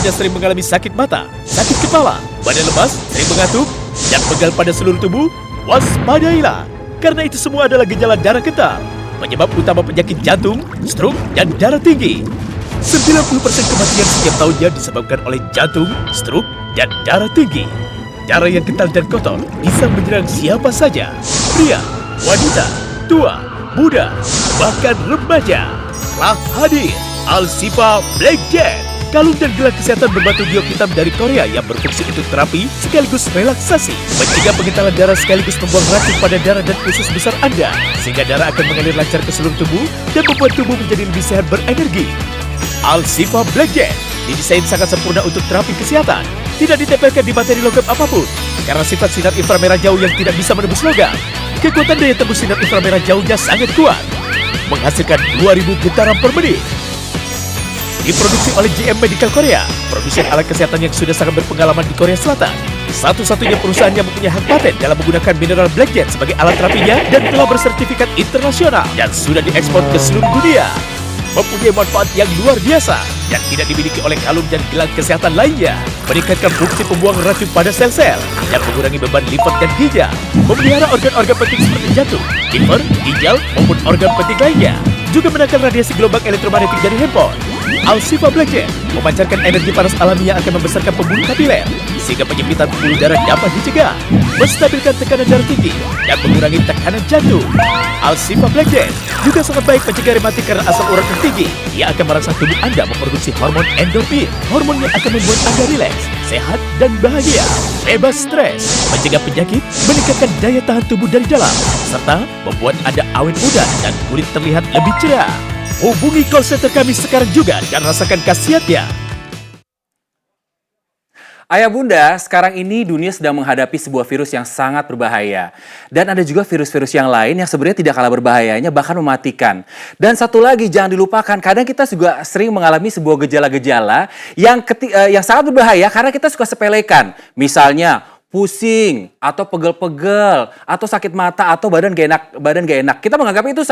Anda sering mengalami sakit mata, sakit kepala, badan lemas, sering mengantuk, dan pegal pada seluruh tubuh? Waspadailah, karena itu semua adalah gejala darah kental, penyebab utama penyakit jantung, stroke, dan darah tinggi. 90% kematian setiap tahunnya disebabkan oleh jantung, stroke, dan darah tinggi. Darah yang kental dan kotor bisa menyerang siapa saja, pria, wanita, tua, muda, bahkan remaja. Telah hadir Al-Shifa Black Jet, kalung dan gelang kesehatan berbatu giok hitam dari Korea yang berfungsi untuk terapi sekaligus relaksasi, mencegah pengentalan darah sekaligus membuang racun pada darah dan usus besar Anda, sehingga darah akan mengalir lancar ke seluruh tubuh dan membuat tubuh menjadi lebih sehat berenergi. Al-Shifa Black Jet didesain sangat sempurna untuk terapi kesehatan, tidak ditempelkan di materi logam apapun, karena sifat sinar inframerah jauh yang tidak bisa menembus logam. Kekuatan daya tembus sinar inframerah jauhnya sangat kuat, menghasilkan 2000 getaran per menit. Diproduksi oleh GM Medical Korea, produsen alat kesehatan yang sudah sangat berpengalaman di Korea Selatan. Satu-satunya perusahaan yang mempunyai hak paten dalam menggunakan mineral Black Jet sebagai alat terapinya dan telah bersertifikat internasional dan sudah diekspor ke seluruh dunia. Mempunyai manfaat yang luar biasa yang tidak dimiliki oleh kalung dan gelang kesehatan lainnya. Meningkatkan fungsi pembuangan racun pada sel-sel dan mengurangi beban lipat dan ginjal. Memelihara organ-organ penting seperti jantung, liver, ginjal, maupun organ penting lainnya. Juga menangkal radiasi gelombang elektromagnetik dari handphone. Al-Shifa Black Jet memancarkan energi panas alami yang akan membesarkan pembuluh kapiler, sehingga penyempitan pembuluh darah dapat dicegah, menstabilkan tekanan darah tinggi, dan mengurangi tekanan jantung. Al-Shifa Black Jet juga sangat baik mencegah rematik karena asam urat yang tinggi. Ia akan merangsang tubuh Anda memproduksi hormon endorfin, hormon yang akan membuat Anda rileks, sehat, dan bahagia. Bebas stres, mencegah penyakit, meningkatkan daya tahan tubuh dari dalam, serta membuat Anda awet muda dan kulit terlihat lebih cerah. Hubungi call center kami sekarang juga dan rasakan khasiatnya. Ayah bunda, sekarang ini dunia sedang menghadapi sebuah virus yang sangat berbahaya. Dan ada juga virus-virus yang lain yang sebenarnya tidak kalah berbahayanya, bahkan mematikan. Dan satu lagi, jangan dilupakan, kadang kita juga sering mengalami sebuah gejala-gejala yang sangat berbahaya karena kita suka sepelekan. Misalnya, pusing, atau pegel-pegel, atau sakit mata, atau badan gak enak. Kita menganggap itu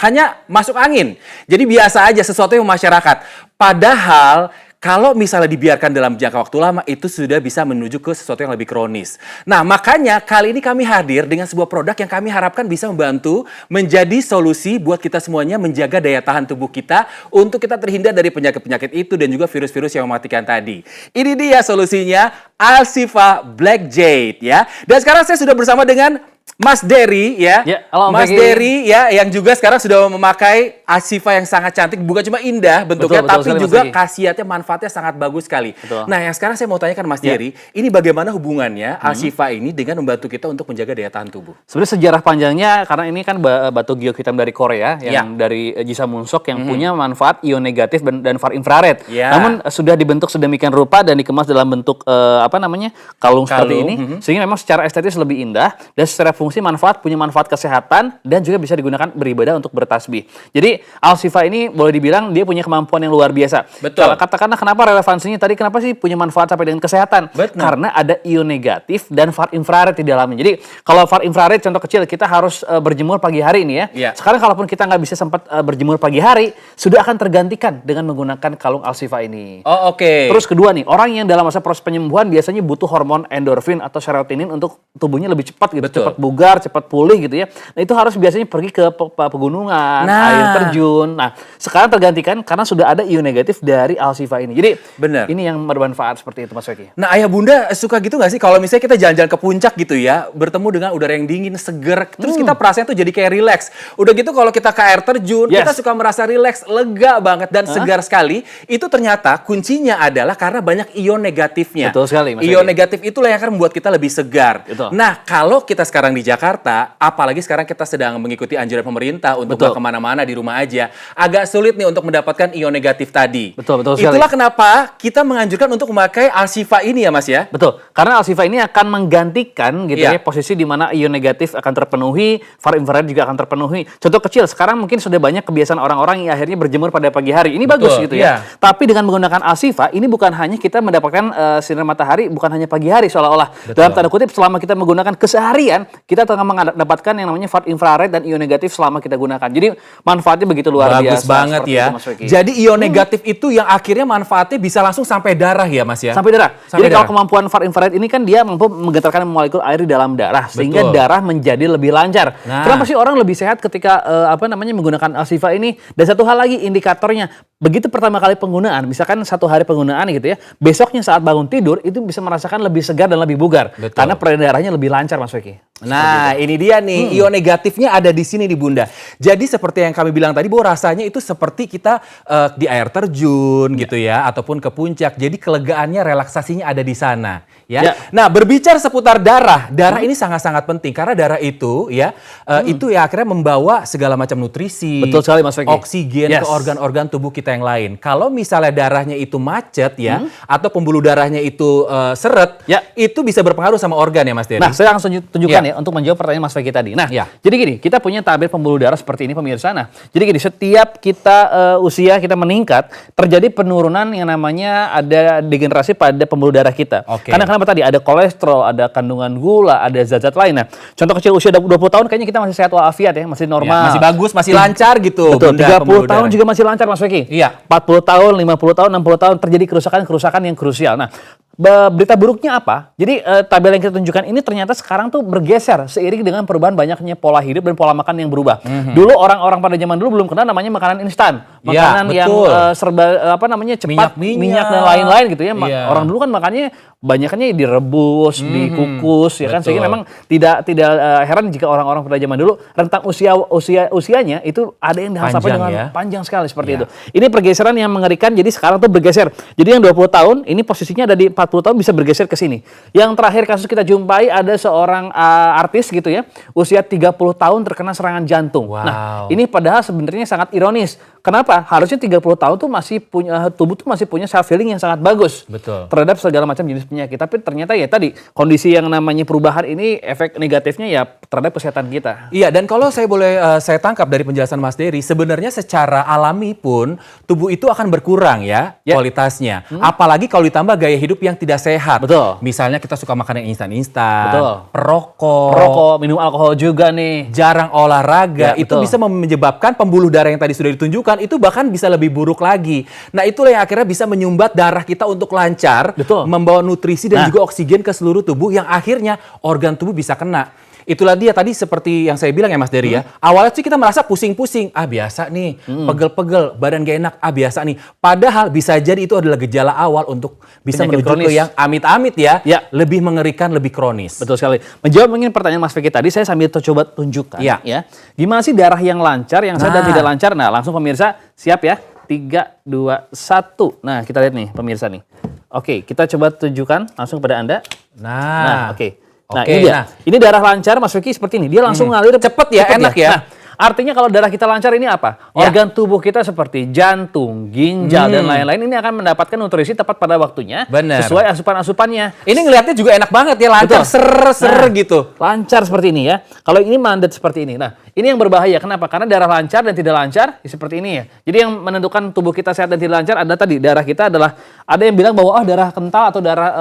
hanya masuk angin. Jadi biasa aja, sesuatu yang masyarakat. Padahal, kalau misalnya dibiarkan dalam jangka waktu lama, itu sudah bisa menuju ke sesuatu yang lebih kronis. Nah, makanya kali ini kami hadir dengan sebuah produk yang kami harapkan bisa membantu menjadi solusi buat kita semuanya menjaga daya tahan tubuh kita untuk kita terhindar dari penyakit-penyakit itu dan juga virus-virus yang mematikan tadi. Ini dia solusinya, Al-Shifa Black Jet ya. Dan sekarang saya sudah bersama dengan Mas Dery ya, halo, Mas Dery ya, yang juga sekarang sudah memakai Al-Shifa yang sangat cantik, bukan cuma indah bentuknya, tapi sekali, juga khasiatnya, manfaatnya sangat bagus sekali. Betul. Nah, yang sekarang saya mau tanyakan Mas Dery, ini bagaimana hubungannya Al-Shifa ini dengan membantu kita untuk menjaga daya tahan tubuh? Sebenarnya sejarah panjangnya, karena ini kan batu giok hitam dari Korea, yang dari Ji Samungsok yang punya manfaat ion negatif dan far infrared. Namun sudah dibentuk sedemikian rupa dan dikemas dalam bentuk kalung seperti ini, sehingga memang secara estetis lebih indah dan secara fungsi punya manfaat kesehatan dan juga bisa digunakan beribadah untuk bertasbih. Jadi Al-Shifa ini boleh dibilang dia punya kemampuan yang luar biasa. Betul. Katakanlah kenapa relevansinya tadi, kenapa sih punya manfaat sampai dengan kesehatan? Betul. Karena ada ion negatif dan far infrared di dalamnya. Jadi kalau far infrared contoh kecil, kita harus berjemur pagi hari ini ya. Sekarang kalaupun kita nggak bisa sempat berjemur pagi hari, sudah akan tergantikan dengan menggunakan kalung Al-Shifa ini. Oh, oke. Terus kedua nih, orang yang dalam masa proses penyembuhan biasanya butuh hormon endorfin atau serotonin untuk tubuhnya lebih cepat gitu, cepat bugar, cepat pulih gitu ya. Nah, itu harus biasanya pergi ke pegunungan, air terjun. Nah, sekarang tergantikan karena sudah ada ion negatif dari Al-Shifa ini. Jadi, ini yang bermanfaat seperti itu Mas Weki. Nah, ayah bunda suka gitu nggak sih kalau misalnya kita jalan-jalan ke puncak gitu ya, bertemu dengan udara yang dingin, seger, terus kita perasaan tuh jadi kayak relax. Udah gitu kalau kita ke air terjun, kita suka merasa relax, lega banget dan segar sekali. Itu ternyata kuncinya adalah karena banyak ion negatifnya. Betul sekali Mas Weki. Ion negatif itulah yang akan membuat kita lebih segar. Betul. Nah, kalau kita sekarang di Jakarta, apalagi sekarang kita sedang mengikuti anjuran pemerintah untuk gak kemana-mana, di rumah aja, agak sulit nih untuk mendapatkan ion negatif tadi. Betul sekali. Itulah kenapa kita menganjurkan untuk memakai Al-Shifa ini ya Mas ya? Betul, karena Al-Shifa ini akan menggantikan gitu ya posisi di mana ion negatif akan terpenuhi, far infrared juga akan terpenuhi. Contoh kecil, sekarang mungkin sudah banyak kebiasaan orang-orang yang akhirnya berjemur pada pagi hari. Ini bagus gitu ya. Tapi dengan menggunakan Al-Shifa, ini bukan hanya kita mendapatkan sinar matahari, bukan hanya pagi hari seolah-olah. Dalam tanda kutip, selama kita menggunakan keseharian, kita tengah mendapatkan yang namanya far infrared dan ion negatif selama kita gunakan. Jadi manfaatnya begitu luar biasa. Bagus banget ya. Jadi ion negatif itu yang akhirnya manfaatnya bisa langsung sampai darah ya Mas ya? Sampai darah. Jadi kalau kemampuan far infrared ini kan dia mampu menggetarkan molekul air di dalam darah sehingga darah menjadi lebih lancar. Kenapa sih orang lebih sehat ketika menggunakan Alsiva ini? Dan satu hal lagi indikatornya, begitu pertama kali penggunaan, misalkan 1 hari penggunaan gitu ya, besoknya saat bangun tidur itu bisa merasakan lebih segar dan lebih bugar. Karena peredaran darahnya lebih lancar Mas Weki. Nah, ini dia nih, ion negatifnya ada di sini nih Bunda. Jadi seperti yang kami bilang tadi bahwa rasanya itu seperti kita di air terjun gitu ya, ataupun ke puncak. Jadi kelegaannya, relaksasinya ada di sana. Ya. Nah, berbicara seputar darah ini sangat-sangat penting karena darah itu ya itu ya akhirnya membawa segala macam nutrisi, betul sekali Mas Weki, oksigen ke organ-organ tubuh kita yang lain. Kalau misalnya darahnya itu macet ya, atau pembuluh darahnya itu seret, itu bisa berpengaruh sama organ ya Mas Dery. Nah, saya langsung tunjukkan ya untuk menjawab pertanyaan Mas Weki tadi. Nah, jadi gini, kita punya tabel pembuluh darah seperti ini pemirsa. Nah, jadi gini, setiap kita usia kita meningkat, terjadi penurunan yang namanya ada degenerasi pada pembuluh darah kita. Karena kenapa tadi? Ada kolesterol, ada kandungan gula, ada zat-zat lain. Nah, contoh kecil usia 20 tahun kayaknya kita masih sehat walafiat ya, masih normal. Masih bagus, masih lancar gitu. Betul, 30 tahun juga masih lancar Mas Weki. 40 tahun, 50 tahun, 60 tahun terjadi kerusakan-kerusakan yang krusial. Nah, berita buruknya apa? Jadi tabel yang kita tunjukkan ini ternyata sekarang tuh bergeser seiring dengan perubahan banyaknya pola hidup dan pola makan yang berubah. Dulu orang-orang pada zaman dulu belum kenal namanya makanan instan, makanan yang serba cepat, minyak dan lain-lain gitu ya. Orang dulu kan makannya banyaknya direbus, dikukus ya kan, sehingga memang tidak heran jika orang-orang pada zaman dulu rentang usianya itu ada yang sampai dengan panjang sekali seperti itu. Ini pergeseran yang mengerikan. Jadi sekarang tuh bergeser. Jadi yang 20 tahun ini posisinya ada di 40 tahun bisa bergeser ke sini. Yang terakhir kasus kita jumpai ada seorang artis gitu ya, usia 30 tahun terkena serangan jantung. Nah, ini padahal sebenarnya sangat ironis. Kenapa? Harusnya 30 tahun tuh masih punya tubuh tuh masih punya self healing yang sangat bagus. Betul. Terhadap segala macam jenis penyakit. Tapi ternyata ya tadi kondisi yang namanya perubahan ini efek negatifnya ya terhadap kesehatan kita. Iya, dan kalau saya boleh saya tangkap dari penjelasan Mas Dery, sebenarnya secara alami pun tubuh itu akan berkurang ya kualitasnya. Apalagi kalau ditambah gaya hidup yang tidak sehat. Betul. Misalnya kita suka makan yang instan-instan, perokok, minum alkohol juga nih, jarang olahraga, itu bisa menyebabkan pembuluh darah yang tadi sudah ditunjukkan itu bahkan bisa lebih buruk lagi. Nah, itulah yang akhirnya bisa menyumbat darah kita untuk lancar, membawa nutrisi dan juga oksigen ke seluruh tubuh yang akhirnya organ tubuh bisa kena. Itulah dia tadi seperti yang saya bilang ya Mas Dery ya. Awalnya sih kita merasa pusing-pusing. Biasa nih, pegel-pegel, badan gak enak. Biasa nih. Padahal bisa jadi itu adalah gejala awal untuk bisa menuju ke yang amit-amit ya. Lebih mengerikan, lebih kronis. Betul sekali. Menjawab mungkin pertanyaan Mas Vicky tadi, saya sambil coba tunjukkan ya. Gimana sih darah yang lancar, yang sehat dan tidak lancar? Nah, langsung pemirsa siap ya. 3, 2, 1. Nah, kita lihat nih pemirsa nih. Oke, kita coba tunjukkan langsung kepada Anda. Nah, oke. Nah, ini dia. Ini darah lancar Mas Vicky seperti ini. Dia langsung ngalir cepet ya, enak ya. Nah, artinya kalau darah kita lancar ini apa? Organ tubuh kita seperti jantung, ginjal dan lain-lain ini akan mendapatkan nutrisi tepat pada waktunya. Sesuai asupan-asupannya. Ini ngelihatnya juga enak banget ya, lancar ser gitu. Lancar seperti ini ya. Kalau ini mandat seperti ini. Nah, ini yang berbahaya. Kenapa? Karena darah lancar dan tidak lancar seperti ini ya. Jadi yang menentukan tubuh kita sehat dan tidak lancar ada tadi darah kita adalah ada yang bilang bahwa darah kental atau darah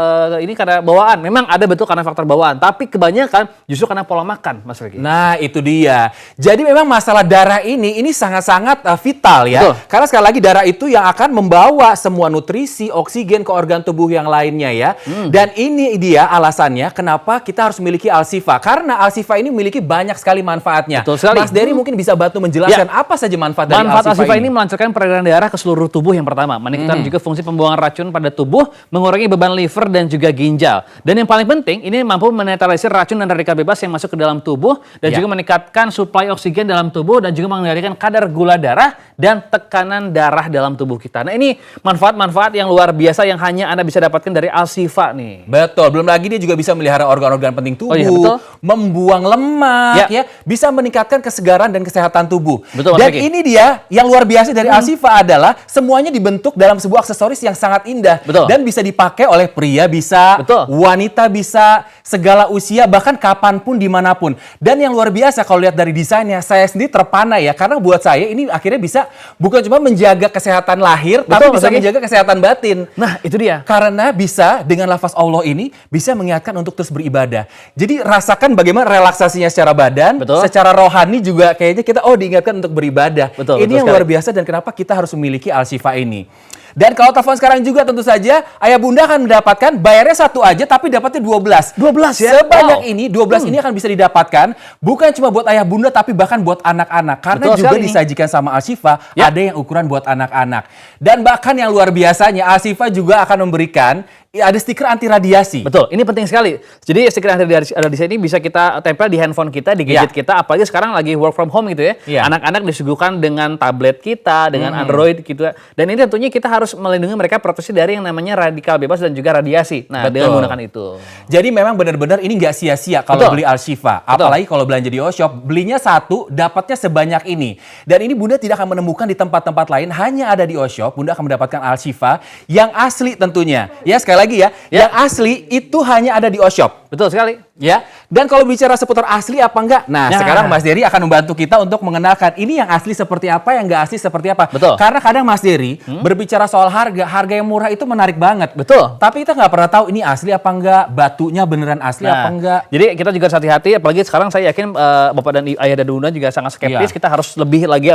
ini karena bawaan. Memang ada betul karena faktor bawaan, tapi kebanyakan justru karena pola makan, Mas Vicky. Nah, itu dia. Jadi memang masalah darah ini sangat-sangat vital ya. Betul. Karena sekali lagi darah itu yang akan membawa semua nutrisi, oksigen ke organ tubuh yang lainnya ya. Dan ini dia alasannya kenapa kita harus memiliki Alsiva. Karena Alsiva ini memiliki banyak sekali manfaatnya. Betul sekali. Mas Dery mungkin bisa bantu menjelaskan apa saja manfaat dari Alsiva ini melancarkan peredaran darah ke seluruh tubuh yang pertama. Meningkatkan juga fungsi pembuangan racun pada tubuh, mengurangi beban liver dan juga ginjal. Dan yang paling penting, ini mampu menetralisir racun dan radikal bebas yang masuk ke dalam tubuh dan juga meningkatkan suplai oksigen dalam tubuh dan juga mengendalikan kadar gula darah dan tekanan darah dalam tubuh kita. Nah, ini manfaat-manfaat yang luar biasa yang hanya Anda bisa dapatkan dari Alsiva nih. Betul, belum lagi dia juga bisa melihara organ-organ penting tubuh, membuang lemak ya, bisa meningkatkan kesegaran dan kesehatan tubuh. Betul, dan ini dia yang luar biasa dari Alsiva adalah semuanya dibentuk dalam sebuah aksesoris yang sangat indah. Dan bisa dipakai oleh pria bisa, wanita bisa, segala usia, bahkan kapanpun dimanapun. Dan yang luar biasa kalau lihat dari desainnya, saya sendiri terpana ya, karena buat saya ini akhirnya bisa bukan cuma menjaga kesehatan lahir, tapi Mas bisa Egi. menjaga kesehatan batin. Nah, itu dia. Karena bisa dengan lafaz Allah ini bisa mengingatkan untuk terus beribadah. Jadi rasakan bagaimana relaksasinya secara badan, Betul. secara rohani juga kayaknya kita diingatkan untuk beribadah. Betul, Ini betul yang sekali. luar biasa dan kenapa kita harus memiliki Al-Shifa ini. Dan kalau telepon sekarang juga tentu saja ayah bunda akan mendapatkan bayarnya satu aja tapi dapatnya 12. 12 ya? Sebanyak Wow. ini 12 ini akan bisa didapatkan bukan cuma buat ayah bunda tapi bahkan buat anak-anak. Karena Betul juga sekali nih. disajikan sama Al-Shifa Ya. ada yang ukuran buat anak-anak. Dan bahkan yang luar biasanya Al-Shifa juga akan memberikan ada stiker anti radiasi. Betul, ini penting sekali. Jadi stiker anti radiasi ini bisa kita tempel di handphone kita, di gadget kita, apalagi sekarang lagi work from home gitu ya. Iya. Anak-anak disuguhkan dengan tablet kita, dengan Android gitu. Dan ini tentunya kita harus melindungi mereka proteksi dari yang namanya radikal bebas dan juga radiasi. Nah, Betul. dengan menggunakan itu. Jadi memang benar-benar ini nggak sia-sia kalau Betul. beli Al-Shifa. Apalagi kalau belanja di O-Shop, belinya satu, dapatnya sebanyak ini. Dan ini Bunda tidak akan menemukan di tempat-tempat lain, hanya ada di O-Shop. Bunda akan mendapatkan Al-Shifa yang asli tentunya. Ya, sekali lagi ya, Ya. yang asli itu hanya ada di O-Shop. Betul sekali. Ya, dan kalau bicara seputar asli apa enggak, nah Nah. sekarang Mas Dery akan membantu kita untuk mengenalkan ini yang asli seperti apa, yang enggak asli seperti apa. Betul. Karena kadang Mas Dery berbicara soal harga yang murah itu menarik banget. Betul. Tapi kita nggak pernah tahu ini asli apa enggak, batunya beneran asli apa enggak. Jadi kita juga harus hati-hati, apalagi sekarang saya yakin Bapak dan Ayah dan Bunda juga sangat skeptis. Iya. Kita harus lebih lagi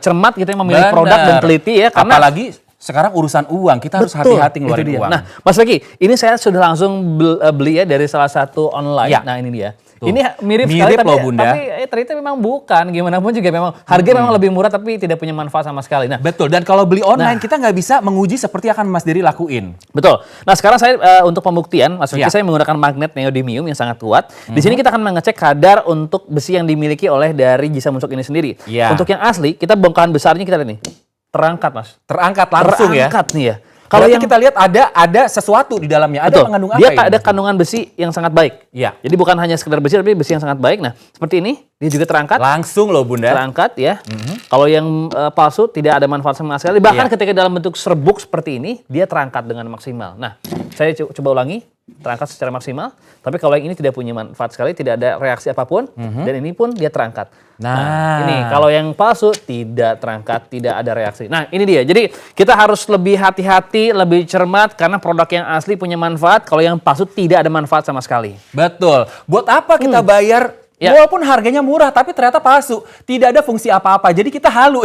cermat gitu ya memilih Bener. produk dan teliti ya. Karena Apalagi sekarang urusan uang, kita harus Betul, hati-hati itu ngeluarin dia. uang. Nah, Mas Feki, ini saya sudah langsung beli ya dari salah satu online. Ya. Nah, ini dia. Tuh. Ini mirip Mirip sekali loh, Bunda. tapi ternyata memang bukan. Gimana pun juga memang harga memang lebih murah tapi tidak punya manfaat sama sekali. Nah, Betul, dan kalau beli online kita nggak bisa menguji seperti akan Mas Dery lakuin. betul. Nah, sekarang saya untuk pembuktian, Mas Feki, Ya. saya menggunakan magnet neodymium yang sangat kuat. Di sini kita akan mengecek kadar untuk besi yang dimiliki oleh dari Jisa Munsok ini sendiri. Ya. Untuk yang asli, kita bongkahan besarnya kita lihat nih. Terangkat, Mas. Terangkat langsung ya. Terangkat nih ya. Kalau Kalau yang kita lihat ada sesuatu di dalamnya, ada betul, mengandung apa dia ini? ada kandungan besi yang sangat baik. Iya. Jadi bukan hanya sekedar besi, tapi besi yang sangat baik. Nah, seperti ini, dia juga terangkat. Langsung loh Bunda. Terangkat ya. Kalau yang palsu tidak ada manfaat sama sekali. Bahkan Iya. ketika dalam bentuk serbuk seperti ini, dia terangkat dengan maksimal. Nah, saya coba ulangi, terangkat secara maksimal. Tapi kalau yang ini tidak punya manfaat sekali, tidak ada reaksi apapun, dan ini pun dia terangkat. Nah. Ini kalau yang palsu tidak terangkat, tidak ada reaksi. Nah, ini dia. Jadi kita harus lebih hati-hati, lebih cermat karena produk yang asli punya manfaat. Kalau yang palsu tidak ada manfaat sama sekali. Betul. Buat apa kita bayar Ya. walaupun harganya murah tapi ternyata palsu. Tidak ada fungsi apa-apa. Jadi kita halu.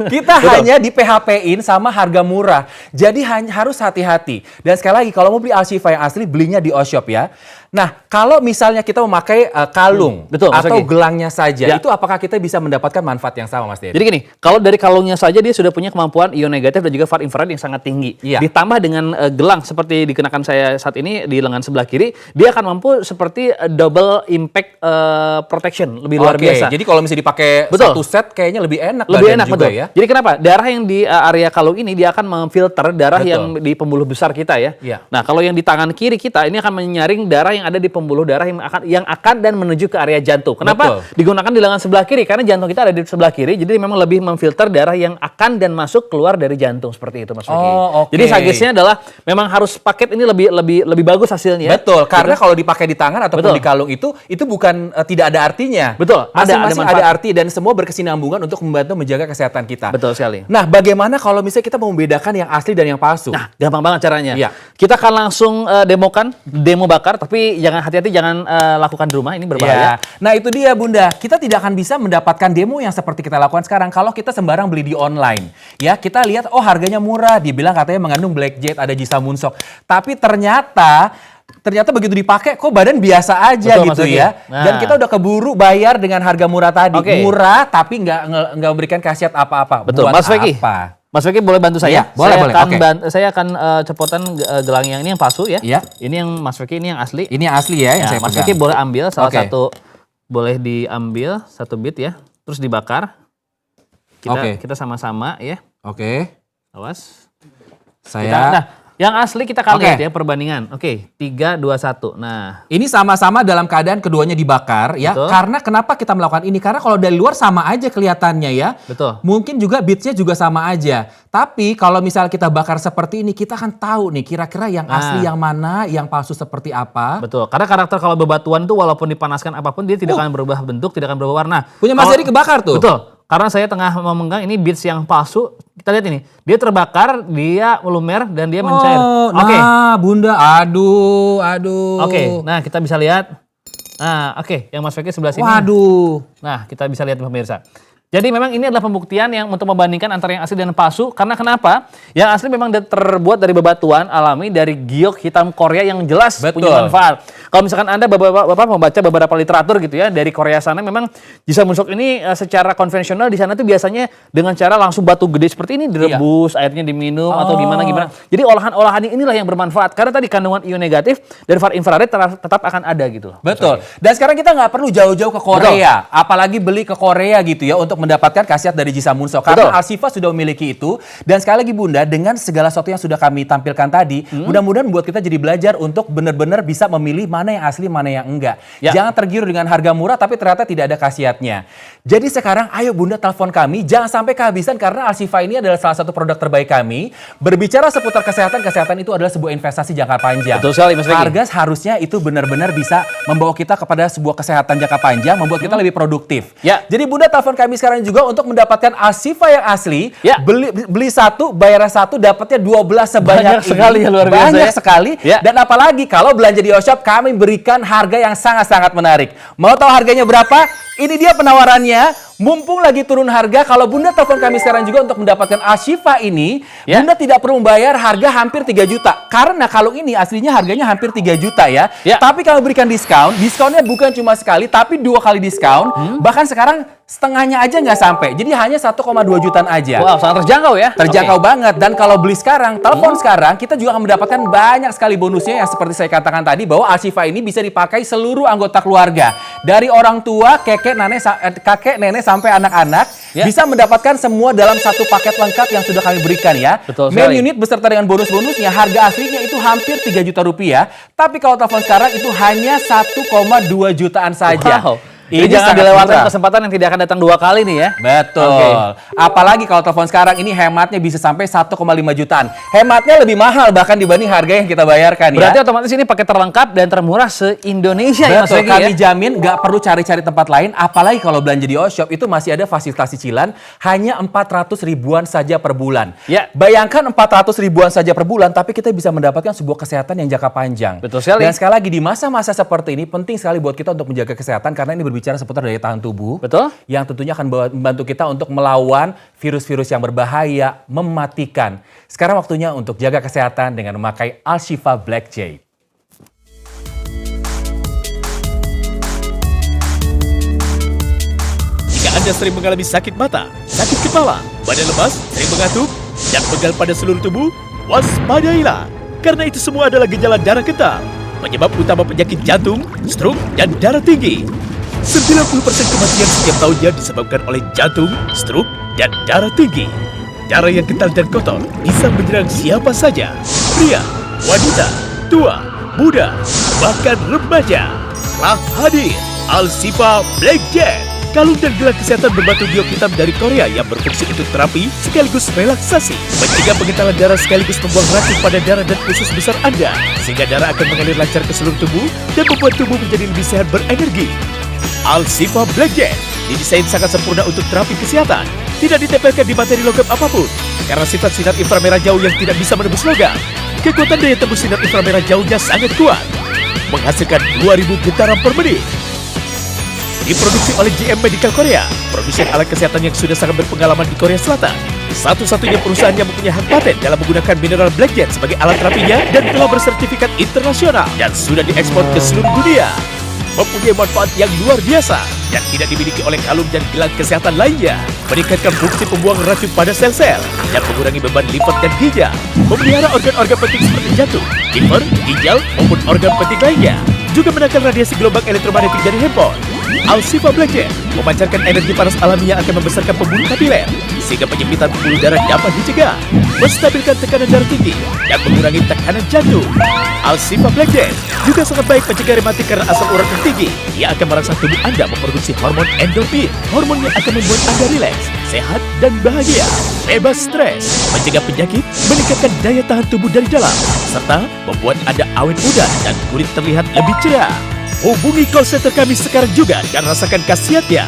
Kita hanya di PHP-in sama harga murah. Jadi harus hati-hati. Dan sekali lagi kalau mau beli Al-Shifa yang asli belinya di O-Shop ya. Nah, kalau misalnya kita memakai kalung Betul, Mas atau Ogi. gelangnya saja, Ya. itu apakah kita bisa mendapatkan manfaat yang sama Mas Dery? Jadi gini, kalau dari kalungnya saja dia sudah punya kemampuan ion negatif dan juga far infrared yang sangat tinggi. Iya. Ditambah dengan gelang seperti dikenakan saya saat ini di lengan sebelah kiri, dia akan mampu seperti double impact protection, lebih luar Oke, biasa. jadi kalau misalnya dipakai Betul. satu set kayaknya lebih enak Lebih badan enak juga betul. ya. Jadi kenapa? Darah yang di area kalung ini dia akan memfilter darah Betul. yang di pembuluh besar kita ya. Iya. Nah, kalau yang di tangan kiri kita ini akan menyaring darah yang ada di pembuluh darah yang akan dan menuju ke area jantung. Kenapa Betul. digunakan di lengan sebelah kiri? Karena jantung kita ada di sebelah kiri, jadi memang lebih memfilter darah yang akan dan masuk keluar dari jantung seperti itu, Mas Vicky. Oh, oke. Jadi suggest-nya adalah memang harus paket ini lebih bagus hasilnya. Betul, karena kalau dipakai di tangan ataupun Betul. di kalung itu bukan tidak ada artinya. Betul, ada Masing-masing ada, manfaat. arti dan semua berkesinambungan untuk membantu menjaga kesehatan kita. Betul sekali. Nah, bagaimana kalau misalnya kita mau membedakan yang asli dan yang palsu? Nah, gampang banget caranya. Iya. Kita akan langsung demo bakar, tapi hati-hati jangan lakukan di rumah, ini berbahaya. Ya. Nah, itu dia Bunda. Kita tidak akan bisa mendapatkan demo yang seperti kita lakukan sekarang kalau kita sembarang beli di online. Ya, kita lihat harganya murah, dibilang katanya mengandung blackjack, ada Jisa Munsok. Tapi ternyata begitu dipakai kok badan biasa aja Betul, gitu Mas Ogi. ya. Nah. Dan kita udah keburu bayar dengan harga murah tadi. Oke. Murah tapi nggak memberikan khasiat apa-apa. Betul, Buat Mas Vicky. apa? Mas Vicky boleh bantu saya? Iya, boleh, boleh. Oke. Saya akan copotan gelang yang ini yang palsu ya. Iya. Ini yang Mas Vicky, ini yang asli. Ini yang asli ya yang Ya, saya Mas pegang. Vicky boleh ambil salah Oke. satu, boleh diambil satu bit ya, terus dibakar. Oke. Kita sama-sama ya. Oke. Awas. Saya Nah, yang asli kita akan Oke. lihat ya perbandingan. Oke, 3, 2, 1. Nah, ini sama-sama dalam keadaan keduanya dibakar ya. Betul. Karena kenapa kita melakukan ini? Karena kalau dari luar sama aja kelihatannya ya. betul. Mungkin juga beatsnya juga sama aja. Tapi kalau misal kita bakar seperti ini, kita akan tahu nih kira-kira yang asli yang mana, yang palsu seperti apa. Betul. Karena karakter kalau bebatuan itu walaupun dipanaskan apapun dia tidak akan berubah bentuk, tidak akan berubah warna. Punya Mas Kalau- Dery kebakar tuh. Betul. karena saya tengah memegang ini beads yang palsu. Kita lihat ini, dia terbakar, dia melumer dan dia mencair. Oke. Nah, Bunda, aduh. Oke, nah kita bisa lihat. Nah, oke, yang Mas Feki sebelah sini. Waduh. Nah, kita bisa lihat pemirsa. Jadi memang ini adalah pembuktian yang untuk membandingkan antara yang asli dan palsu. Karena kenapa? Yang asli memang terbuat dari bebatuan alami dari giok hitam Korea yang jelas punya manfaat. Kalau misalkan Anda Bapak membaca beberapa literatur gitu ya dari Korea sana, memang jisa munsok ini secara konvensional di sana tuh biasanya dengan cara langsung batu gede seperti ini direbus, airnya diminum atau gimana. Jadi olahan-olahan inilah yang bermanfaat. Karena tadi kandungan ion negatif dan far infrared tetap akan ada gitu loh. Betul. Dan sekarang kita nggak perlu jauh-jauh ke Korea, apalagi beli ke Korea gitu ya untuk mendapatkan khasiat dari jisa munsok. Karena Al-Shifa sudah memiliki itu. Dan sekali lagi Bunda, dengan segala sesuatu yang sudah kami tampilkan tadi, mudah-mudahan buat kita jadi belajar untuk benar-benar bisa memilih mana yang asli, mana yang enggak. Jangan tergiur dengan harga murah tapi ternyata tidak ada khasiatnya. Jadi sekarang ayo Bunda telepon kami, jangan sampai kehabisan karena Al-Shifa ini adalah salah satu produk terbaik kami. Berbicara seputar kesehatan itu adalah sebuah investasi jangka panjang. Betul sekali Mas Feki. Harga harusnya itu benar-benar bisa membawa kita kepada sebuah kesehatan jangka panjang, membuat kita lebih produktif. Jadi Bunda telepon kami sekarang juga untuk mendapatkan Al-Shifa yang asli. Beli satu, bayar satu, dapatnya 12 sebanyak banyak sekali ya, luar biasa. Banyak sekali. Dan apalagi kalau belanja di Oshop, kami berikan harga yang sangat-sangat menarik. Mau tahu harganya berapa? Ini dia penawarannya. Mumpung lagi turun harga, kalau Bunda telepon kami sekarang juga untuk mendapatkan Al-Shifa ini, Bunda tidak perlu membayar harga hampir 3 juta. Karena kalau ini aslinya harganya hampir 3 juta ya. Tapi kalau berikan diskon, diskonnya bukan cuma sekali, tapi 2 kali diskon. Bahkan sekarang setengahnya aja nggak sampai. Jadi hanya 1,2 jutaan aja. Wow, sangat terjangkau ya. Terjangkau banget. Dan kalau beli sekarang, telepon sekarang, kita juga akan mendapatkan banyak sekali bonusnya yang seperti saya katakan tadi, bahwa Al-Shifa ini bisa dipakai seluruh anggota keluarga. Dari orang tua, kakek, nenek, sampai anak-anak bisa mendapatkan semua dalam satu paket lengkap yang sudah kami berikan ya. Main unit beserta dengan bonus-bonusnya, harga aslinya itu hampir 3 juta rupiah. Tapi kalau telepon sekarang itu hanya 1,2 jutaan saja. Ini jangan dilewatkan kesempatan yang tidak akan datang 2 kali nih ya. Betul. Apalagi kalau telepon sekarang ini hematnya bisa sampai 1,5 jutaan. Hematnya lebih mahal bahkan dibanding harga yang kita bayarkan. Berarti otomatis ini paket terlengkap dan termurah se-Indonesia ya Mas Feki. Kami jamin nggak perlu cari-cari tempat lain. Apalagi kalau belanja di Oshop itu masih ada fasilitas cicilan hanya 400 ribuan saja per bulan. Bayangkan 400 ribuan saja per bulan, tapi kita bisa mendapatkan sebuah kesehatan yang jangka panjang. Betul sekali. Dan sekali lagi di masa-masa seperti ini penting sekali buat kita untuk menjaga kesehatan karena ini berbicara seputar daya tahan tubuh. Yang tentunya akan membantu kita untuk melawan virus-virus yang berbahaya, mematikan. Sekarang waktunya untuk jaga kesehatan dengan memakai Al-Shifa Black Jade. Jika Anda sering mengalami sakit mata, sakit kepala, badan lemas, sering mengantuk, dan pegal pada seluruh tubuh, waspadailah. Karena itu semua adalah gejala darah kental, penyebab utama penyakit jantung, stroke, dan darah tinggi. 90% kematian setiap tahunnya disebabkan oleh jantung, stroke, dan darah tinggi. Darah yang kental dan kotor bisa menyerang siapa saja. Pria, wanita, tua, muda, bahkan remaja. Telah hadir Al-Shifa Black Jade. Kalung dan gelang kesehatan berbatu giok hitam dari Korea yang berfungsi untuk terapi sekaligus relaksasi. Mencegah pengentalan darah sekaligus membuang racun pada darah dan usus besar Anda. Sehingga darah akan mengalir lancar ke seluruh tubuh dan membuat tubuh menjadi lebih sehat berenergi. Al-Shifa Black Jade didesain sangat sempurna untuk terapi kesehatan. Tidak ditempelkan di materi logam apapun karena sifat sinar inframerah jauh yang tidak bisa menembus logam. Kekuatan daya tembus sinar inframerah jauhnya sangat kuat, menghasilkan 2000 getaran per menit. Diproduksi oleh JM Medical Korea, produsen alat kesehatan yang sudah sangat berpengalaman di Korea Selatan. Satu-satunya perusahaan yang mempunyai hak paten dalam menggunakan mineral Black Jade sebagai alat terapinya dan telah bersertifikat internasional dan sudah diekspor ke seluruh dunia. Mempunyai manfaat yang luar biasa dan tidak dimiliki oleh kalung dan gelang kesehatan lainnya. Meningkatkan fungsi pembuang racun pada sel-sel dan mengurangi beban limf dan ginjal. Memelihara organ-organ penting seperti jantung, liver, ginjal maupun organ penting lainnya. Juga menekan radiasi gelombang elektromagnetik dari handphone. Al-Shifa Black Jade memancarkan energi panas alami yang akan membesarkan pembuluh kapiler sehingga penyempitan pembuluh darah dapat dicegah, menstabilkan tekanan darah tinggi dan mengurangi tekanan jantung. Al-Shifa Black Jade juga sangat baik mencegah rematik karena asam urat yang tinggi. Ia akan merangsang tubuh Anda memproduksi hormon endorfin, hormon yang akan membuat Anda rileks, sehat dan bahagia, bebas stres, mencegah penyakit, meningkatkan daya tahan tubuh dari dalam, serta membuat Anda awet muda dan kulit terlihat lebih cerah. Hubungi call center kami sekarang juga dan rasakan khasiatnya.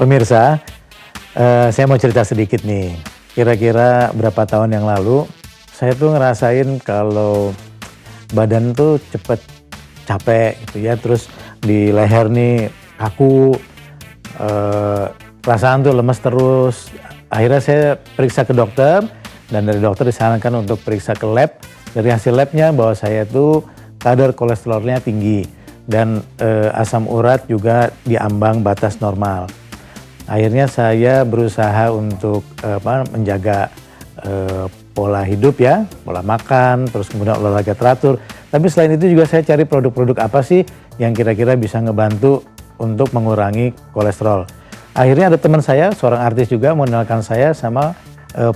Pemirsa, saya mau cerita sedikit nih. Kira-kira berapa tahun yang lalu, saya tuh ngerasain kalau badan tuh cepet capek gitu ya. Terus di leher nih kaku, perasaan tuh lemes terus. Akhirnya saya periksa ke dokter, dan dari dokter disarankan untuk periksa ke lab. Dari hasil labnya bahwa saya tuh kadar kolesterolnya tinggi, dan asam urat juga di ambang batas normal. Akhirnya saya berusaha untuk menjaga pola hidup ya, pola makan, terus kemudian olahraga teratur. Tapi selain itu juga saya cari produk-produk apa sih yang kira-kira bisa ngebantu untuk mengurangi kolesterol. Akhirnya ada teman saya, seorang artis juga, mengenalkan saya sama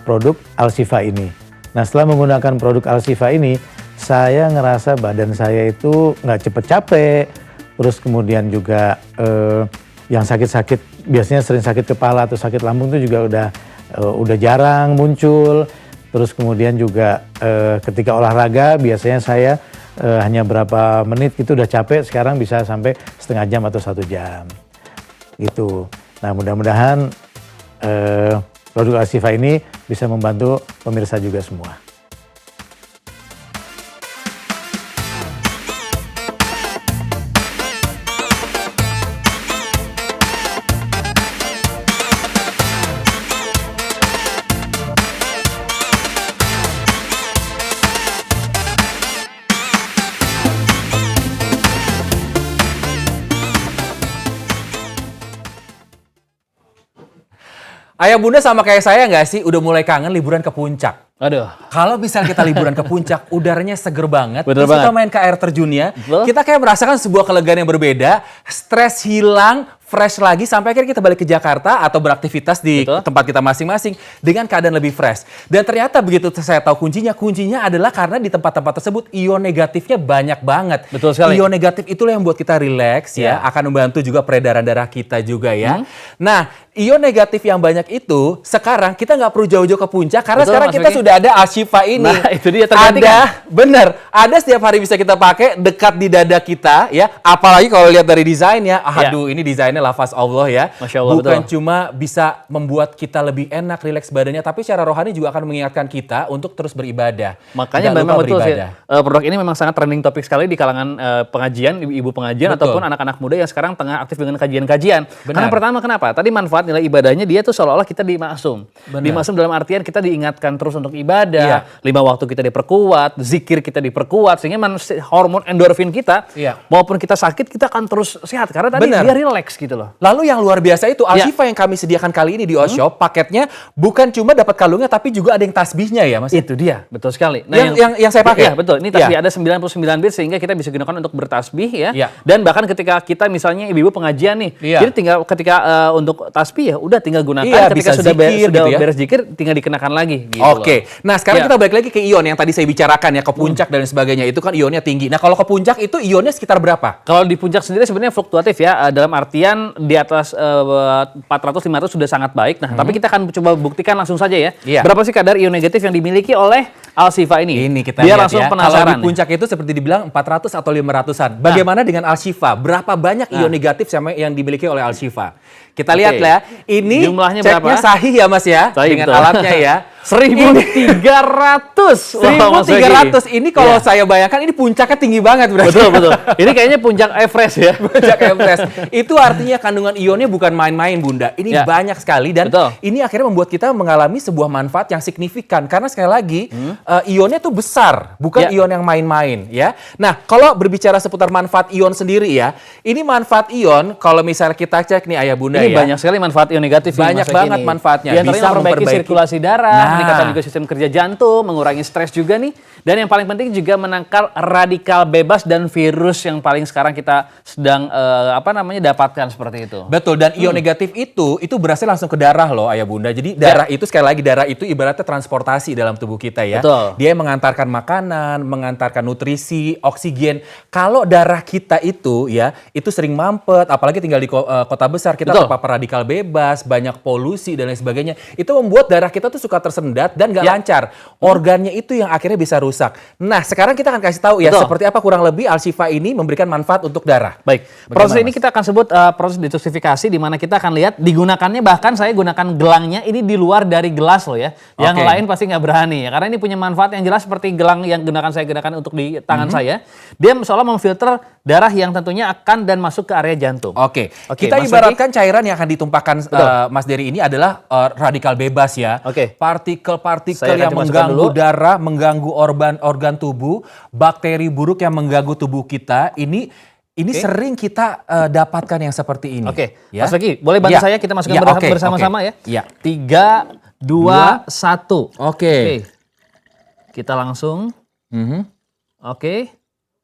produk Alsifa ini. Nah, setelah menggunakan produk Alsifa ini, saya ngerasa badan saya itu nggak cepet capek, terus kemudian juga yang sakit-sakit, biasanya sering sakit kepala atau sakit lambung itu juga udah jarang muncul. Terus kemudian juga ketika olahraga biasanya saya hanya berapa menit gitu udah capek, sekarang bisa sampai setengah jam atau 1 jam gitu. Nah, mudah-mudahan produk Alsifa ini bisa membantu pemirsa juga semua. Ayah bunda sama kayak saya nggak sih udah mulai kangen liburan ke puncak? Aduh. Kalau misalnya kita liburan ke puncak, udaranya seger banget. Bener Terus kita banget. main ke air terjunnya, Betul. kita kayak merasakan sebuah kelegaan yang berbeda, stres hilang, fresh lagi, sampai akhirnya kita balik ke Jakarta atau beraktivitas di Betul. tempat kita masing-masing dengan keadaan lebih fresh. Dan ternyata begitu saya tahu kuncinya adalah karena di tempat-tempat tersebut ion negatifnya banyak banget. Betul sekali. Ion negatif itulah yang membuat kita rileks ya, Ya. akan membantu juga peredaran darah kita juga ya. Nah, ion negatif yang banyak itu sekarang kita nggak perlu jauh-jauh ke puncak karena Betul, sekarang Mas kita Vicky. sudah ada Alsifa ini. Nah, itu dia, tergantikan. Ada setiap hari bisa kita pakai, dekat di dada kita ya. Apalagi kalau lihat dari desainnya, aduh ini desainnya Tulisannya lafaz Allah ya. Masya Allah, bukan betul. cuma bisa membuat kita lebih enak, rileks badannya, tapi secara rohani juga akan mengingatkan kita untuk terus beribadah. Makanya Nggak memang lupa betul sih, beribadah. produk ini memang sangat trending topik sekali di kalangan pengajian, ibu-ibu pengajian Betul. ataupun anak-anak muda yang sekarang tengah aktif dengan kajian-kajian. Benar. Karena pertama kenapa? Tadi manfaat nilai ibadahnya dia tuh seolah-olah kita dimaksum. Benar. Dimaksum dalam artian kita diingatkan terus untuk ibadah, Iya. 5 waktu kita diperkuat, zikir kita diperkuat, sehingga hormon endorfin kita, Iya. maupun kita sakit kita akan terus sehat karena tadi Benar. dia relax gitu loh. Lalu yang luar biasa itu Al-Shifa yang kami sediakan kali ini di Oshop, paketnya bukan cuma dapat kalungnya tapi juga ada yang tasbihnya ya Mas. Itu dia, betul sekali. Yang saya pakai? Iya, betul. Ini tasbih ada 99 bit sehingga kita bisa gunakan untuk bertasbih ya. Iya. Dan bahkan ketika kita misalnya ibu-ibu pengajian nih, Iya. jadi tinggal ketika untuk tasbih ya udah tinggal gunakan, Iya, ketika bisa sudah zikir gitu ya. beres zikir tinggal dikenakan lagi gitu Oke, loh. nah sekarang Iya. kita balik lagi ke ion yang tadi saya bicarakan ya, ke puncak dan sebagainya. Itu kan ionnya tinggi. Nah kalau ke puncak itu ionnya sekitar berapa? Kalau di puncak sendiri sebenarnya fluktuatif ya, dalam artian di atas 400-500 sudah sangat baik. Nah, tapi kita akan coba buktikan langsung saja ya. Iya. Berapa sih kadar ion negatif yang dimiliki oleh Al-Shifa ini? Ini kita Biar lihat langsung ya. Kalau penasaran. di puncak itu seperti dibilang 400 atau 500-an. Bagaimana dengan Al-Shifa? Berapa banyak ion negatif yang dimiliki oleh Al-Shifa? Kita lihat lah. Ini Jumlahnya ceknya berapa? sahih ya Mas ya, Sahih, dengan betul. alatnya ya. 1.300. Wah, Mas Wegi. 1.300 ini kalau Iya. saya bayangkan ini puncaknya tinggi banget berarti. Betul, betul. Ini kayaknya puncak Everest ya. Puncak Everest. Itu artinya kandungan ionnya bukan main-main Bunda. Ini Ya. banyak sekali dan Betul. ini akhirnya membuat kita mengalami sebuah manfaat yang signifikan karena sekali lagi ionnya tuh besar, bukan Ya. ion yang main-main ya. Nah, kalau berbicara seputar manfaat ion sendiri ya, ini manfaat ion kalau misalnya kita cek nih Ayah Bunda Ini ya. banyak sekali manfaat ion negatif ini, Banyak Mas Eki banget ini. manfaatnya. Di antaranya Bisa memperbaiki memperbaiki sirkulasi darah, Nah. meningkatkan juga sistem kerja jantung, mengurangi stres juga nih. Dan yang paling penting juga menangkal radikal bebas dan virus yang paling sekarang kita sedang dapatkan seperti itu. Betul, dan ion negatif itu berasal langsung ke darah loh Ayah Bunda. Jadi darah itu sekali lagi darah itu ibaratnya transportasi dalam tubuh kita ya. Betul. Dia yang mengantarkan makanan, mengantarkan nutrisi, oksigen. Kalau darah kita itu ya, itu sering mampet, apalagi tinggal di kota besar, kita Betul. terpapar radikal bebas, banyak polusi dan lain sebagainya. Itu membuat darah kita tuh suka tersendat dan gak Ya. lancar. Organnya itu yang akhirnya bisa rusak. Nah, sekarang kita akan kasih tahu ya Betul. seperti apa kurang lebih Al-Shifa ini memberikan manfaat untuk darah. Baik, Bagaimana, proses ini Mas? kita akan sebut proses detoksifikasi di mana kita akan lihat digunakannya, bahkan saya gunakan gelangnya ini di luar dari gelas loh ya. Yang Oke. lain pasti nggak berani ya, karena ini punya manfaat yang jelas seperti gelang yang saya gunakan untuk di tangan saya. Dia seolah memfilter darah yang tentunya akan dan masuk ke area jantung. Oke, Oke, kita Mas ibaratkan cairan yang akan ditumpahkan Betul. Mas Dery ini adalah radikal bebas ya. Oke. Partikel-partikel Saya akan yang dimasukkan mengganggu dulu. darah, mengganggu organ tubuh, bakteri buruk yang mengganggu tubuh kita. Ini Oke. sering kita dapatkan yang seperti ini. Oke, ya. Mas Beki, boleh bantu Ya. saya kita masukkan Ya, oke, bersama-sama oke. ya. Ya. 3, 2, 1. Oke. Kita langsung. Mhm. Oke.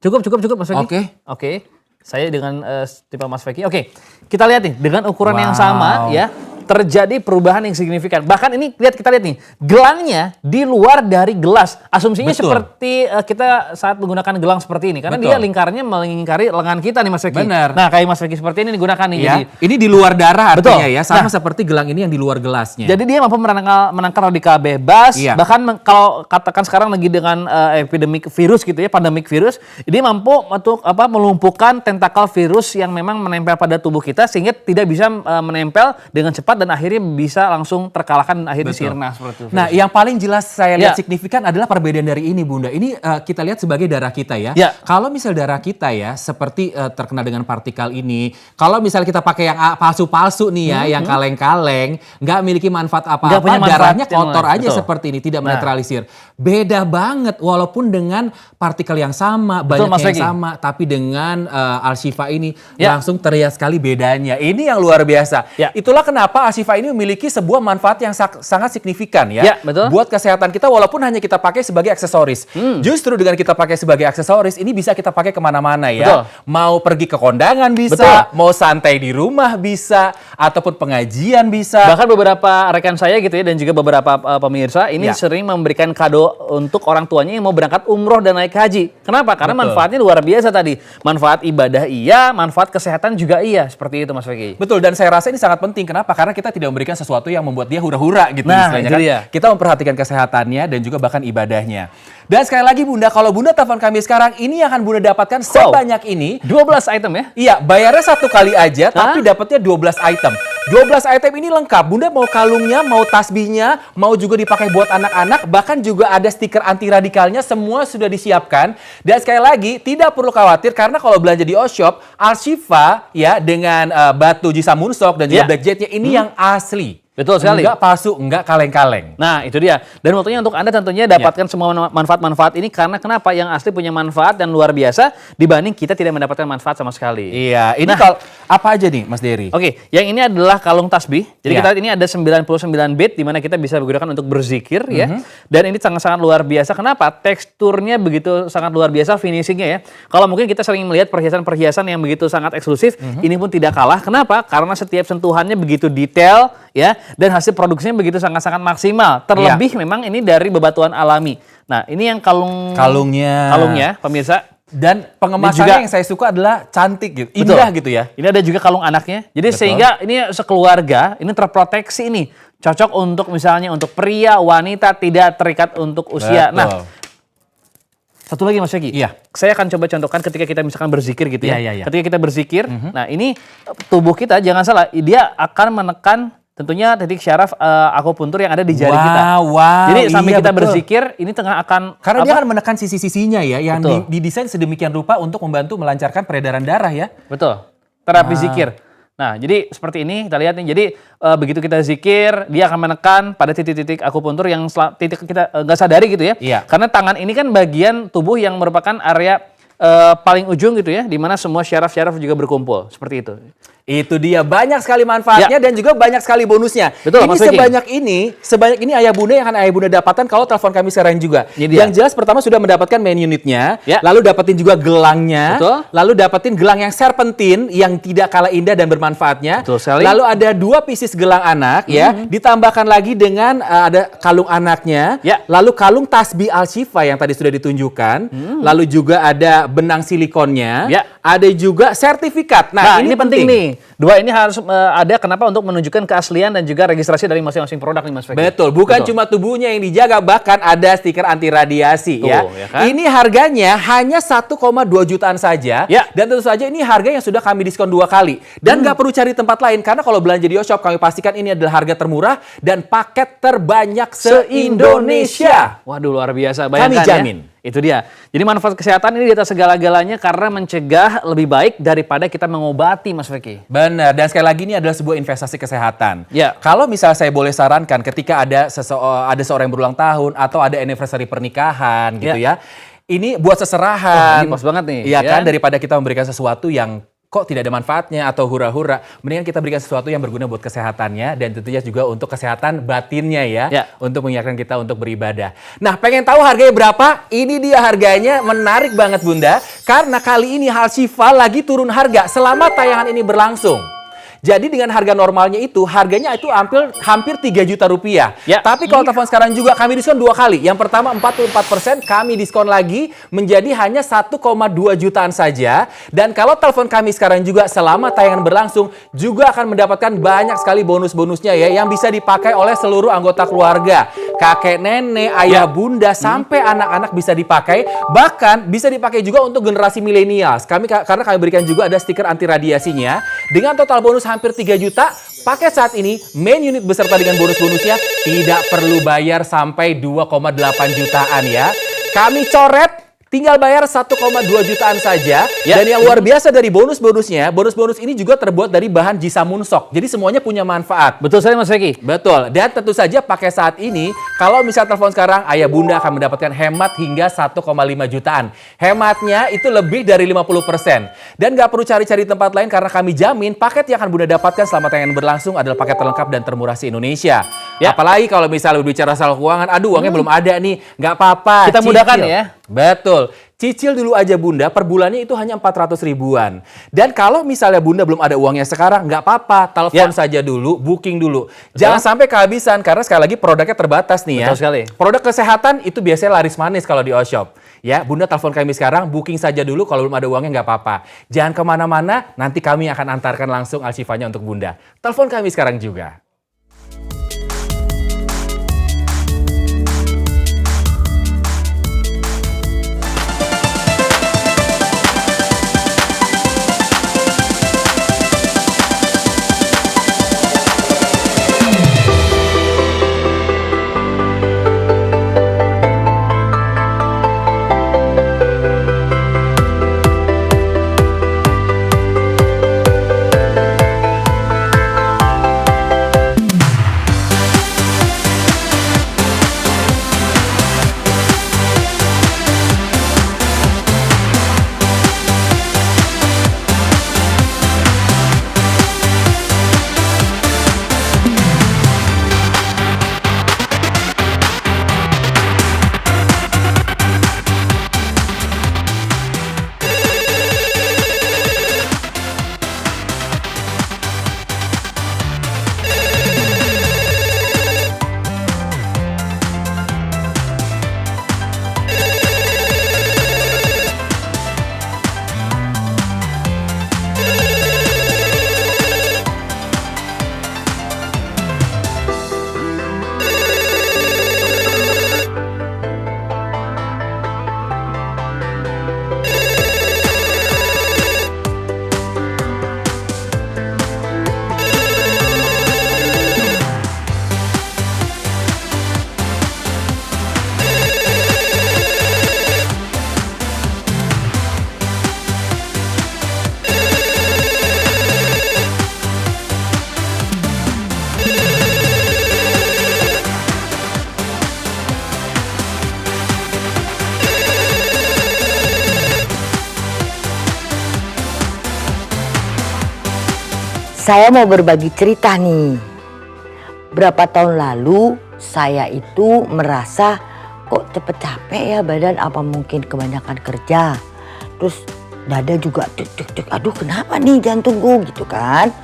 Cukup Mas Feki. Oke. Oke. Saya dengan tipe Mas Feki. Oke. Kita lihat nih dengan ukuran yang sama Wow. ya. Terjadi perubahan yang signifikan. Bahkan ini kita lihat nih, gelangnya di luar dari gelas. Asumsinya Betul. seperti kita saat menggunakan gelang seperti ini, karena Betul. dia lingkarnya melingkari lengan kita nih Mas Feki. Benar. Nah, kayak Mas Feki seperti ini digunakan nih. Ya, Jadi ini di luar darah artinya Betul. ya, sama Nah. seperti gelang ini yang di luar gelasnya. Jadi dia mampu menangkal radikal bebas, Iya. bahkan kalau katakan sekarang lagi dengan epidemik virus gitu ya, pandemik virus, dia mampu untuk melumpuhkan tentakel virus yang memang menempel pada tubuh kita sehingga tidak bisa menempel dengan cepat dan akhirnya bisa langsung terkalahkan dan akhirnya Betul. sirna seperti itu. Nah, yang paling jelas saya lihat Ya. signifikan adalah perbedaan dari ini, Bunda. Ini kita lihat sebagai darah kita ya. Ya. Kalau misal darah kita ya, seperti terkena dengan partikel ini, kalau misal kita pakai yang palsu-palsu nih ya, yang kaleng-kaleng, nggak memiliki manfaat Nggak apa-apa, punya manfaat darahnya yang kotor lain. aja Betul. seperti ini, tidak Nah. menetralisir. Beda banget, walaupun dengan partikel yang sama, Betul, banyak Mas yang Feki. sama, tapi dengan Al-Shifa ini Ya. langsung terlihat sekali bedanya. Ini yang luar biasa. Ya. Itulah kenapa Al-Shifa ini memiliki sebuah manfaat yang sangat signifikan ya. Ya, betul. Buat kesehatan kita walaupun hanya kita pakai sebagai aksesoris. Justru dengan kita pakai sebagai aksesoris ini bisa kita pakai kemana-mana ya. Betul. Mau pergi ke kondangan bisa, Betul. mau santai di rumah bisa, ataupun pengajian bisa. Bahkan beberapa rekan saya gitu ya dan juga beberapa pemirsa ini Ya. sering memberikan kado untuk orang tuanya yang mau berangkat umroh dan naik haji. Kenapa? Karena Betul. manfaatnya luar biasa tadi. Manfaat ibadah iya, manfaat kesehatan juga iya. Seperti itu Mas Feki. Betul, dan saya rasa ini sangat penting. Kenapa? Karena karena kita tidak memberikan sesuatu yang membuat dia hura-hura gitu Nah, istilahnya itu kan. dia. Kita memperhatikan kesehatannya dan juga bahkan ibadahnya. Dan sekali lagi Bunda, kalau Bunda telepon kami sekarang, ini akan Bunda dapatkan sebanyak ini. 12 item ya? Iya, bayarnya satu kali aja, tapi dapatnya 12 item. 12 item ini lengkap. Bunda mau kalungnya, mau tasbihnya, mau juga dipakai buat anak-anak, bahkan juga ada stiker anti radikalnya, semua sudah disiapkan. Dan sekali lagi, tidak perlu khawatir karena kalau belanja di Oshop, Al-Shifa ya dengan batu Jisamunsok dan juga Black Jetnya ini yang asli. Betul sekali. Enggak palsu, enggak kaleng-kaleng. Nah, itu dia. Dan waktunya untuk Anda tentunya dapatkan semua manfaat-manfaat ini karena kenapa? Yang asli punya manfaat dan luar biasa dibanding kita tidak mendapatkan manfaat sama sekali. Iya, ini kalau apa aja nih Mas Dery? Oke, yang ini adalah kalung tasbih. Jadi kita ini ada 99 bit di mana kita bisa gunakan untuk berzikir ya. Dan ini sangat-sangat luar biasa. Kenapa? Teksturnya begitu sangat luar biasa, finishingnya ya. Kalau mungkin kita sering melihat perhiasan-perhiasan yang begitu sangat eksklusif, ini pun tidak kalah. Kenapa? Karena setiap sentuhannya begitu detail ya. Dan hasil produksinya begitu sangat-sangat maksimal. Terlebih memang ini dari bebatuan alami. Nah, ini yang kalungnya, pemirsa. Dan pengemasannya yang saya suka adalah cantik gitu, indah gitu ya. Ini ada juga kalung anaknya. Jadi sehingga ini sekeluarga ini terproteksi ini. Cocok untuk misalnya untuk pria, wanita, tidak terikat untuk usia. Betul. Nah, satu lagi Mas Yogi. Iya. Saya akan coba contohkan ketika kita misalkan berzikir gitu ya. Iya. Ketika kita berzikir, nah ini tubuh kita jangan salah, dia akan menekan tentunya titik syaraf akupuntur yang ada di jari kita. Jadi sambil kita berzikir, ini tengah akan karena dia akan menekan sisi-sisinya ya, yang Betul. didesain sedemikian rupa untuk membantu melancarkan peredaran darah ya. Betul. Terapi zikir. Nah, jadi seperti ini kita lihat nih. Jadi begitu kita zikir, dia akan menekan pada titik-titik akupuntur yang titik kita nggak sadari gitu ya. Iya. Karena tangan ini kan bagian tubuh yang merupakan area paling ujung gitu ya, di mana semua syaraf-syaraf juga berkumpul. Seperti itu. Itu dia, banyak sekali manfaatnya dan juga banyak sekali bonusnya. Betul, ini Mas Vicky. sebanyak ini Ayah Bunda yang akan Ayah Bunda dapatkan kalau telepon kami sekarang juga. Ini Yang jelas pertama sudah mendapatkan main unitnya, Ya. lalu dapetin juga gelangnya, Betul. lalu dapetin gelang yang serpentin yang tidak kalah indah dan bermanfaatnya. Betul sekali. Lalu ada 2 pieces gelang anak ya, ditambahkan lagi dengan ada kalung anaknya, Ya. lalu kalung tasbih Al-Shifa yang tadi sudah ditunjukkan, lalu juga ada benang silikonnya, Ya. ada juga sertifikat. Nah, ini penting nih. 2 ini harus ada kenapa untuk menunjukkan keaslian dan juga registrasi dari masing-masing produk nih Mas Vicky. Betul, bukan cuma tubuhnya yang dijaga, bahkan ada stiker anti radiasi ya. Ya kan? Ini harganya hanya 1,2 jutaan saja. Ya. Dan tentu saja ini harga yang sudah kami diskon 2 kali. Dan nggak perlu cari tempat lain karena kalau belanja di Oshop kami pastikan ini adalah harga termurah dan paket terbanyak se-Indonesia. Waduh, luar biasa. Bayangkan Kami jamin. ya. Itu dia. Jadi manfaat kesehatan ini di atas segala-galanya karena mencegah lebih baik daripada kita mengobati Mas Vicky. Benar, dan sekali lagi ini adalah sebuah investasi kesehatan. Ya. Kalau misalnya saya boleh sarankan ketika ada seorang yang berulang tahun atau ada anniversary pernikahan gitu ya. Ini buat seserahan. Ini pas banget nih, Iya ya. kan, daripada kita memberikan sesuatu yang kok tidak ada manfaatnya atau hura-hura, mendingan kita berikan sesuatu yang berguna buat kesehatannya dan tentunya juga untuk kesehatan batinnya ya. Untuk mengingatkan kita untuk beribadah. Nah, pengen tahu harganya berapa? Ini dia harganya, menarik banget Bunda. Karena kali ini Al-Shifa lagi turun harga selama tayangan ini berlangsung. Jadi dengan harga normalnya itu, harganya itu hampir 3 juta rupiah. Ya. Tapi kalau telepon sekarang juga kami diskon 2 kali. Yang pertama 44%, kami diskon lagi menjadi hanya 1,2 jutaan saja. Dan kalau telepon kami sekarang juga selama tayangan berlangsung, juga akan mendapatkan banyak sekali bonus-bonusnya ya, yang bisa dipakai oleh seluruh anggota keluarga. Kakek, nenek, ayah, bunda, sampai anak-anak bisa dipakai. Bahkan bisa dipakai juga untuk generasi milenial. Karena kami berikan juga ada stiker anti radiasinya. Dengan total bonus hampir 3 juta, paket saat ini, main unit beserta dengan bonus-bonusnya tidak perlu bayar sampai 2,8 jutaan ya. Kami coret, tinggal bayar 1,2 jutaan saja. Ya. Dan yang luar biasa dari bonus-bonusnya, bonus-bonus ini juga terbuat dari bahan Jisamunsok. Jadi semuanya punya manfaat. Betul sekali Mas Vicky. Betul, dan tentu saja pakai saat ini, kalau misal telepon sekarang, Ayah Bunda akan mendapatkan hemat hingga 1,5 jutaan. Hematnya itu lebih dari 50%. Dan nggak perlu cari-cari tempat lain karena kami jamin paket yang akan Bunda dapatkan selama tayangan berlangsung adalah paket terlengkap dan termurah se-Indonesia. Ya. Apalagi kalau misalnya berbicara soal keuangan, aduh uangnya belum ada nih, nggak apa-apa. Kita mudahkan cicil. ya. Betul. Cicil dulu aja Bunda, per bulannya itu hanya 400 ribuan. Dan kalau misalnya Bunda belum ada uangnya sekarang, nggak apa-apa. Telepon saja dulu, booking dulu. Jangan sampai kehabisan, karena sekali lagi produknya terbatas nih ya. Betul sekali. Produk kesehatan itu biasanya laris manis kalau di Oshop. Ya, Bunda telepon kami sekarang, booking saja dulu. Kalau belum ada uangnya nggak apa-apa. Jangan kemana-mana, nanti kami akan antarkan langsung Al-Shifanya untuk Bunda. Telepon kami sekarang juga. Saya mau berbagi cerita nih. Berapa tahun lalu saya itu merasa kok cepet capek ya badan, apa mungkin kebanyakan kerja. Terus dada juga deg. Aduh kenapa nih jantungku gitu kan.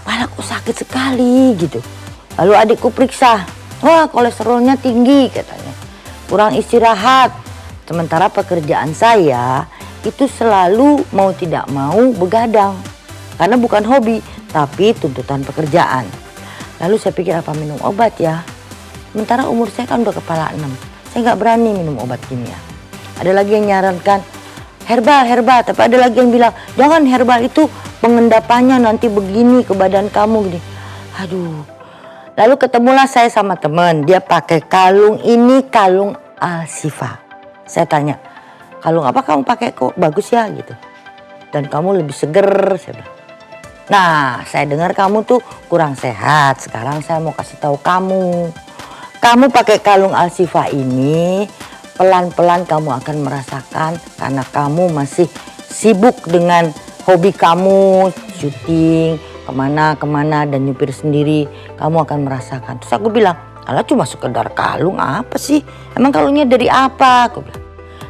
Malah kok sakit sekali gitu. Lalu adikku periksa, wah kolesterolnya tinggi katanya. Kurang istirahat. Sementara pekerjaan saya itu selalu mau tidak mau begadang. Karena bukan hobi, tapi tuntutan pekerjaan. Lalu saya pikir apa minum obat ya. Sementara umur saya kan udah kepala 6. Saya nggak berani minum obat kimia. Ada lagi yang nyarankan herbal. Tapi ada lagi yang bilang jangan herbal itu pengendapannya nanti begini ke badan kamu gini. Aduh. Lalu ketemulah saya sama teman. Dia pakai kalung ini, kalung Al-Shifa. Saya tanya, kalung apa kamu pakai kok bagus ya gitu. Dan kamu lebih seger saya bilang. Nah, saya dengar kamu tuh kurang sehat. Sekarang saya mau kasih tahu kamu. Kamu pakai kalung Al-Shifa ini, pelan-pelan kamu akan merasakan karena kamu masih sibuk dengan hobi kamu, syuting, kemana dan nyupir sendiri. Kamu akan merasakan. Terus aku bilang, alah cuma sekedar kalung apa sih? Emang kalungnya dari apa? Aku bilang,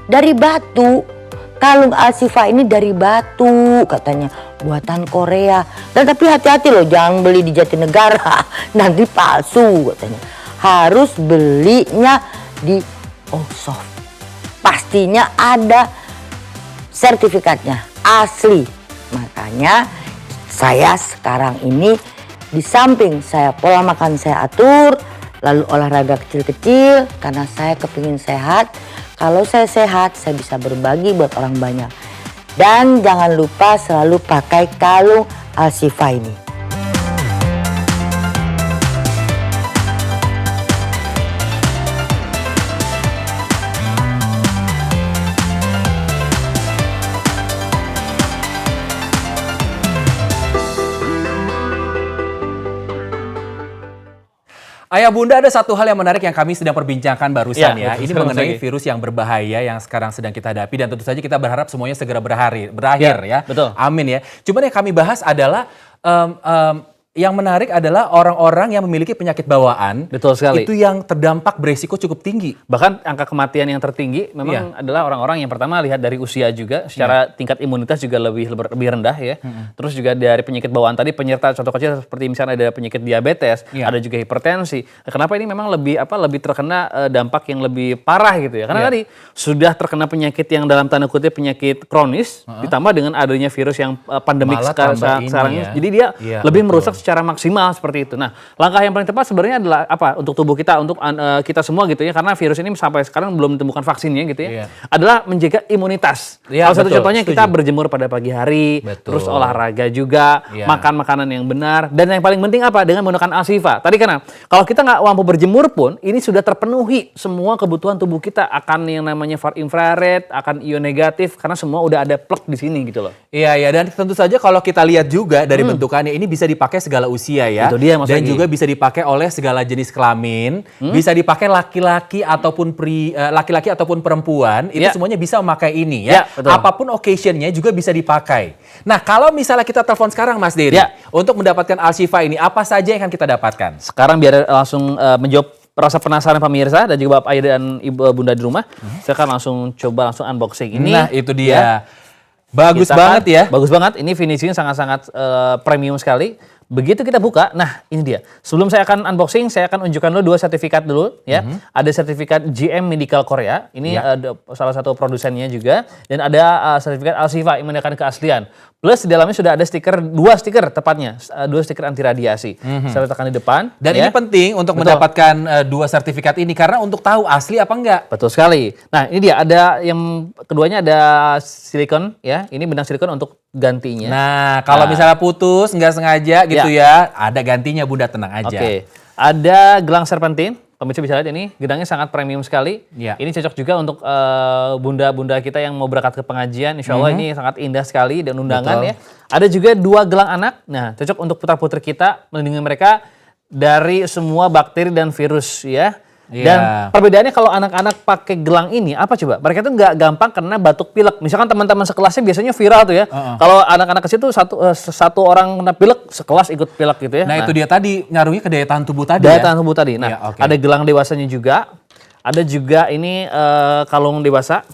dari batu. Kalung Al-Shifa ini dari batu katanya, buatan Korea. Dan tapi hati-hati loh, jangan beli di Jatinegara, nanti palsu katanya. Harus belinya di Oshop. Pastinya ada sertifikatnya, asli. Makanya saya sekarang ini di samping saya pola makan saya atur, lalu olahraga kecil-kecil karena saya kepingin sehat. Kalau saya sehat, saya bisa berbagi buat orang banyak. Dan jangan lupa selalu pakai kalung Al-Shifa ini. Ayah Bunda, ada satu hal yang menarik yang kami sedang perbincangkan barusan ya. Ini mengenai lagi. virus yang berbahaya yang sekarang sedang kita hadapi dan tentu saja kita berharap semuanya segera berakhir ya. Betul. Amin ya. Cuman yang kami bahas adalah yang menarik adalah orang-orang yang memiliki penyakit bawaan. Betul sekali. Itu yang terdampak beresiko cukup tinggi. Bahkan angka kematian yang tertinggi memang adalah orang-orang yang pertama lihat dari usia juga, secara tingkat imunitas juga lebih rendah ya. Terus juga dari penyakit bawaan tadi, penyerta contoh kecil seperti misalnya ada penyakit diabetes, ada juga hipertensi. Kenapa ini memang lebih terkena dampak yang lebih parah gitu ya? Karena tadi sudah terkena penyakit yang dalam tanda kutip penyakit kronis, ditambah dengan adanya virus yang pandemik sekarang ini. Jadi dia lebih merusak secara maksimal seperti itu. Nah, langkah yang paling tepat sebenarnya adalah apa untuk tubuh kita, untuk kita semua gitu ya, karena virus ini sampai sekarang belum ditemukan vaksinnya gitu ya, adalah menjaga imunitas. Salah satu contohnya kita berjemur pada pagi hari, terus olahraga juga, makan makanan yang benar, dan yang paling penting apa? Dengan menggunakan Alsiva. Tadi karena kalau kita nggak mampu berjemur pun, ini sudah terpenuhi semua kebutuhan tubuh kita akan yang namanya far infrared, akan ion negatif, karena semua udah ada plug di sini gitu loh. Iya, dan tentu saja kalau kita lihat juga dari bentukannya ini bisa dipakai segala usia ya. Itu dia, Mas dan Egy. juga bisa dipakai oleh segala jenis kelamin, bisa dipakai laki-laki ataupun laki-laki ataupun perempuan, itu semuanya bisa memakai ini ya. Apapun occasionnya juga bisa dipakai. Nah, kalau misalnya kita telepon sekarang Mas Dery, untuk mendapatkan Alsiva ini apa saja yang akan kita dapatkan? Sekarang biar langsung menjawab rasa penasaran pemirsa dan juga Bapak Ayah dan Ibu Bunda di rumah, saya akan langsung unboxing ini. Nah, itu dia. Bagus Kita banget ya. Bagus banget. Ini finishing sangat-sangat premium sekali. Begitu kita buka, nah ini dia. Sebelum saya akan unboxing, saya akan unjukkan dulu 2 sertifikat dulu ya. Ada sertifikat GM Medical Korea, ini salah satu produsennya juga, dan ada sertifikat Alsiva yang menandakan keaslian. Plus di dalamnya sudah ada dua stiker tepatnya, 2 stiker anti radiasi. Saya letakkan di depan. Dan ini penting untuk mendapatkan 2 sertifikat ini karena untuk tahu asli apa enggak. Betul sekali. Nah ini dia, ada yang keduanya ada silikon ya. Ini benang silikon untuk gantinya. Nah, kalau misalnya putus nggak sengaja gitu ya, ada gantinya Bunda, tenang aja. Oke. Ada gelang serpentin. Pemirsa bisa lihat ini, gedangnya sangat premium sekali. Ini cocok juga untuk bunda-bunda kita yang mau berangkat ke pengajian. Insya Allah ini sangat indah sekali dan undangan ya. Ada juga 2 gelang anak. Nah, cocok untuk putra-putri kita, melindungi mereka dari semua bakteri dan virus ya. Dan perbedaannya kalau anak-anak pakai gelang ini apa coba? Mereka tuh nggak gampang kena batuk pilek. Misalkan teman-teman sekelasnya biasanya viral tuh ya. Kalau anak-anak kecil tuh satu orang kena pilek, sekelas ikut pilek gitu ya. Nah, itu dia tadi ngaruhnya ke daya tahan tubuh tadi. Daya tahan tubuh tadi. Nah, ada gelang dewasanya juga. Ada juga ini kalung dewasa.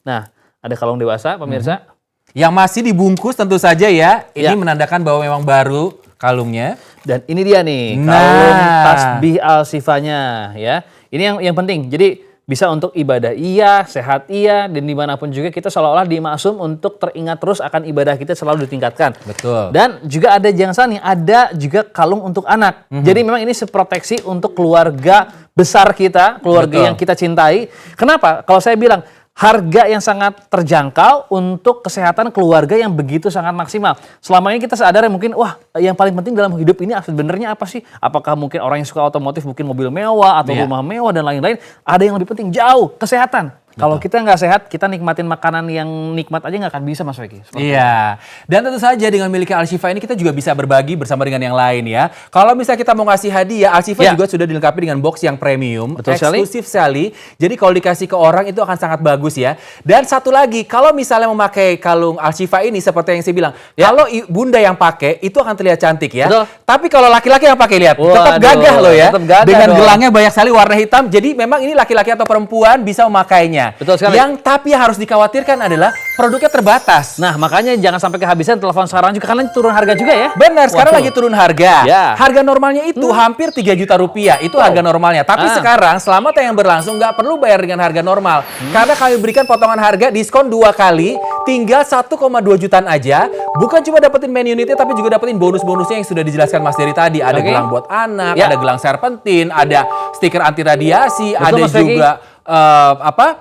Nah, ada kalung dewasa pemirsa. Yang masih dibungkus tentu saja ya. Ini menandakan bahwa memang baru kalungnya. Dan ini dia nih, kalung tasbih Alsifanya ya. Ini yang penting. Jadi bisa untuk ibadah iya, sehat iya, dan dimanapun juga kita seolah-olah dimaksum untuk teringat terus akan ibadah kita selalu ditingkatkan. Betul. Dan juga ada jangan salah nih, ada juga kalung untuk anak. Jadi memang ini seproteksi untuk keluarga besar kita, keluarga yang kita cintai. Kenapa? Kalau saya bilang harga yang sangat terjangkau untuk kesehatan keluarga yang begitu sangat maksimal. Selama ini kita sadar mungkin, wah yang paling penting dalam hidup ini sebenarnya apa sih? Apakah mungkin orang yang suka otomotif mungkin mobil mewah atau rumah mewah dan lain-lain. Ada yang lebih penting jauh, kesehatan. Kalau kita nggak sehat, kita nikmatin makanan yang nikmat aja nggak akan bisa Mas Weki. Iya. Dan tentu saja dengan memiliki Alsiva ini kita juga bisa berbagi bersama dengan yang lain ya. Kalau misalnya kita mau ngasih hadiah, Alsiva juga sudah dilengkapi dengan box yang premium, eksklusif sekali. Jadi kalau dikasih ke orang itu akan sangat bagus ya. Dan satu lagi, kalau misalnya memakai kalung Alsiva ini seperti yang saya bilang, kalau bunda yang pakai itu akan terlihat cantik ya. Tapi kalau laki-laki yang pakai, lihat, tetap gagah loh ya. Dengan gelangnya banyak sekali warna hitam. Jadi memang ini laki-laki atau perempuan bisa memakainya. Betul sekali. Yang tapi harus dikhawatirkan adalah produknya terbatas. Nah, makanya jangan sampai kehabisan telepon sekarang juga karena turun harga juga ya. Benar, sekarang lagi turun harga. Harga normalnya itu hampir 3 juta rupiah. Itu harga normalnya. Tapi sekarang selama tayang berlangsung nggak perlu bayar dengan harga normal. Karena kami berikan potongan harga diskon 2 kali, tinggal 1,2 jutaan aja. Bukan cuma dapetin main unitnya tapi juga dapetin bonus-bonusnya yang sudah dijelaskan Mas Dery tadi. Ada gelang buat anak, ada gelang serpentin, ada stiker anti radiasi, ada juga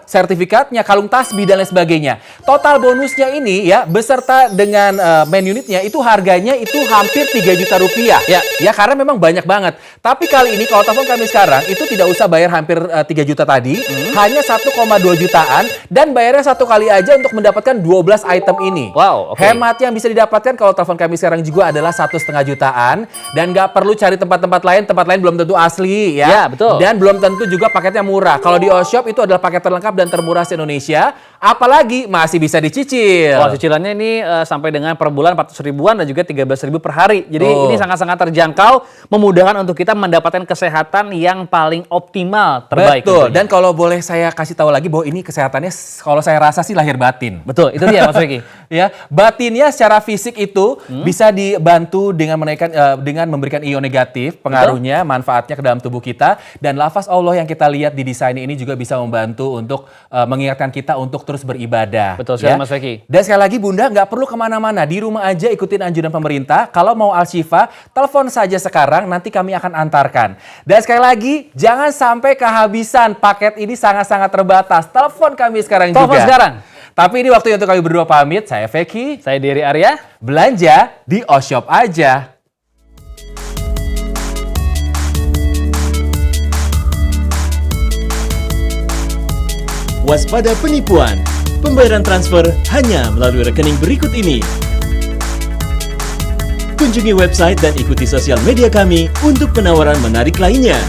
sertifikatnya, kalung tasbih dan lain sebagainya. Total bonusnya ini ya beserta dengan main unitnya itu harganya itu hampir 3 juta rupiah. Ya karena memang banyak banget. Tapi kali ini kalau telepon kami sekarang itu tidak usah bayar hampir 3 juta tadi, hanya 1,2 jutaan dan bayarnya 1 kali aja untuk mendapatkan 12 item ini. Wow, Hemat yang bisa didapatkan kalau telepon kami sekarang juga adalah 1,5 jutaan dan nggak perlu cari tempat lain belum tentu asli ya. Betul. Dan belum tentu juga paketnya murah. Kalau di Osho Oshop itu adalah paket terlengkap dan termurah se-Indonesia. Apalagi masih bisa dicicil. Oh, cicilannya ini sampai dengan per bulan 400 ribuan dan juga 13.000 per hari. Jadi ini sangat-sangat terjangkau, memudahkan untuk kita mendapatkan kesehatan yang paling optimal, terbaik. Betul. Dan kalau boleh saya kasih tahu lagi bahwa ini kesehatannya kalau saya rasa sih lahir batin. Betul, itu dia Mas Vicky. Ya, batinnya secara fisik itu bisa dibantu dengan dengan memberikan ion negatif, pengaruhnya, manfaatnya ke dalam tubuh kita, dan lafaz Allah yang kita lihat di desain ini juga bisa membantu untuk mengingatkan kita untuk terus beribadah. Betul sekali, Mas Vicky. Dan sekali lagi Bunda, nggak perlu kemana-mana, di rumah aja ikutin anjuran pemerintah. Kalau mau Al-Shifa, telepon saja sekarang, nanti kami akan antarkan. Dan sekali lagi, jangan sampai kehabisan, paket ini sangat-sangat terbatas. Telepon kami sekarang juga. Telepon sekarang. Tapi ini waktunya untuk kami berdua pamit. Saya Vicky. Saya Dery Arya. Belanja di Oshop aja. Waspada penipuan. Pembayaran transfer hanya melalui rekening berikut ini. Kunjungi website dan ikuti sosial media kami untuk penawaran menarik lainnya.